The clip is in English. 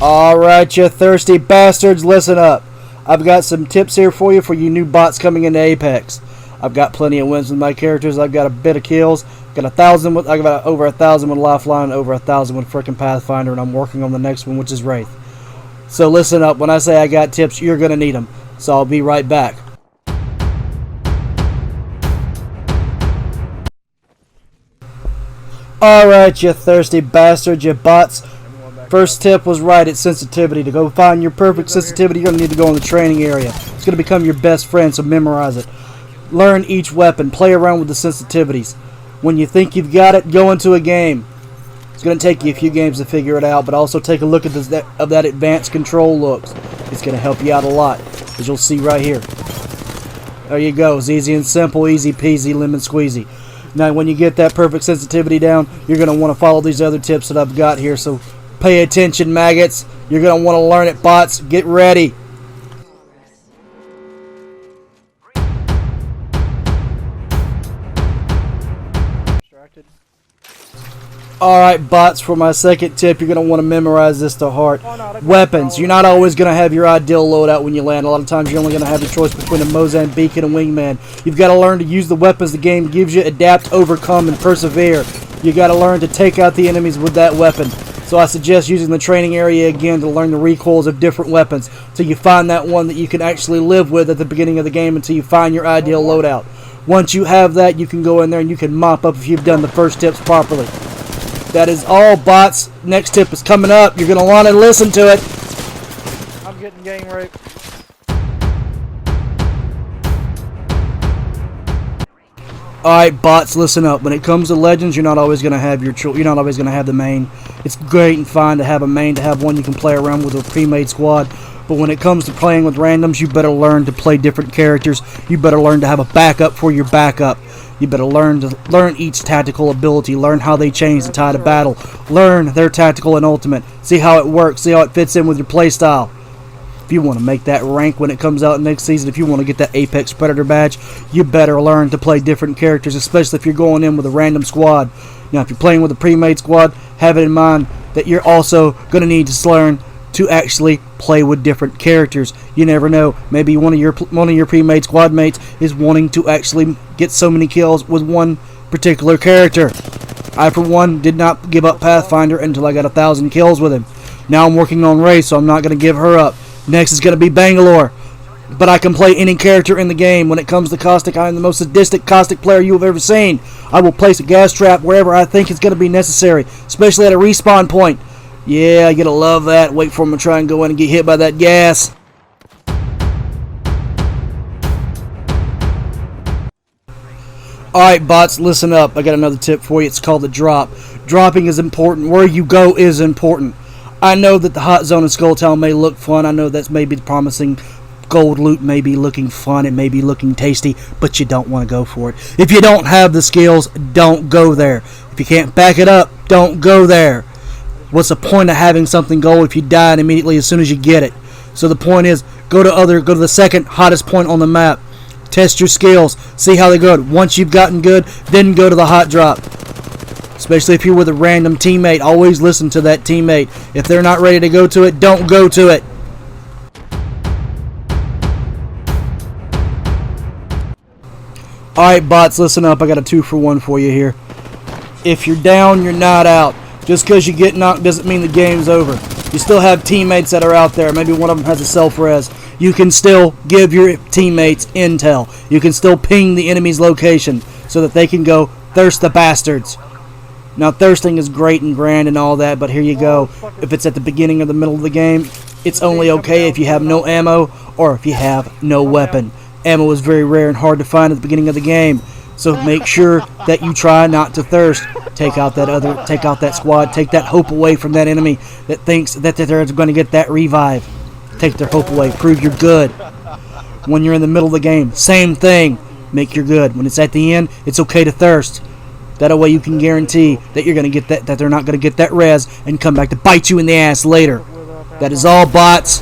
Alright, you thirsty bastards, listen up. I've got some tips here for you new bots coming into Apex. I've got plenty of wins with my characters. I've got a bit of kills. Got 1,000 with, I got over 1,000 with Lifeline, over 1,000 with frickin' Pathfinder, and I'm working on the next one, which is Wraith. So listen up. When I say I got tips, you're gonna need them. So I'll be right back. Alright, you thirsty bastards, you bots. First tip was right, it's sensitivity. To go find your perfect sensitivity, you're going to need to go in the training area. It's going to become your best friend, so memorize it. Learn each weapon. Play around with the sensitivities. When you think you've got it, go into a game. It's going to take you a few games to figure it out, but also take a look at that advanced control looks. It's going to help you out a lot, as you'll see right here. There you go. It's easy and simple, easy peasy, lemon squeezy. Now, when you get that perfect sensitivity down, you're going to want to follow these other tips that I've got here, so pay attention, maggots. You're going to want to learn it, bots. Get ready. Alright, bots, for my second tip, you're going to want to memorize this to heart. Weapons. You're not always going to have your ideal loadout when you land. A lot of times you're only going to have the choice between a Mozambique and a Wingman. You've got to learn to use the weapons the game gives you, adapt, overcome, and persevere. You've got to learn to take out the enemies with that weapon. So I suggest using the training area again to learn the recoils of different weapons until you find that one that you can actually live with at the beginning of the game until you find your ideal loadout. Once you have that, you can go in there and you can mop up if you've done the first tips properly. That is all, bots. Next tip is coming up. You're going to want to listen to it. I'm getting gang raped. Alright, bots, listen up. When it comes to Legends, you're not always going to have you're not always going to have the main. It's great and fine to have a main, to have one you can play around with a pre-made squad. But when it comes to playing with randoms, you better learn to play different characters. You better learn to have a backup for your backup. You better learn each tactical ability, learn how they change the tide of battle, learn their tactical and ultimate, see how it works, see how it fits in with your playstyle. If you want to make that rank when it comes out next season, if you want to get that Apex Predator badge, you better learn to play different characters, especially if you're going in with a random squad. Now, if you're playing with a pre-made squad, have it in mind that you're also going to need to learn to actually play with different characters. You never know. Maybe one of your pre-made squad mates is wanting to actually get so many kills with one particular character. I, for one, did not give up Pathfinder until I got 1,000 kills with him. Now I'm working on Wraith, so I'm not going to give her up. Next is going to be Bangalore. But I can play any character in the game. When it comes to Caustic, I am the most sadistic Caustic player you have ever seen. I will place a gas trap wherever I think it's going to be necessary, especially at a respawn point. Yeah, I gotta love that. Wait for him to try and go in and get hit by that gas. Alright, bots, listen up. I got another tip for you. It's called the drop. Dropping is important. Where you go is important. I know that the hot zone in Skulltown may look fun. I know that's maybe promising. Gold loot may be looking fun. It may be looking tasty, but you don't want to go for it. If you don't have the skills, don't go there. If you can't back it up, don't go there. What's the point of having something gold if you die immediately as soon as you get it? So the point is, go to the second hottest point on the map. Test your skills. See how they go. Once you've gotten good, then go to the hot drop. Especially if you're with a random teammate, always listen to that teammate. If they're not ready to go to it, don't go to it. Alright, bots, listen up. I got a 2-for-1 for you here. If you're down, you're not out. Just because you get knocked doesn't mean the game's over. You still have teammates that are out there. Maybe one of them has a self-res. You can still give your teammates intel. You can still ping the enemy's location so that they can go thirst the bastards. Now, thirsting is great and grand and all that, but here you go. If it's at the beginning or the middle of the game, it's only okay if you have no ammo or if you have no weapon. Ammo is very rare and hard to find at the beginning of the game. So make sure that you try not to thirst. Take out that squad. Take that hope away from that enemy that thinks that they're going to get that revive. Take their hope away. Prove you're good. When you're in the middle of the game, same thing. Make you're good. When it's at the end, it's okay to thirst. That way you can guarantee that you're going to get that they're not going to get that res and come back to bite you in the ass later. That is all, bots.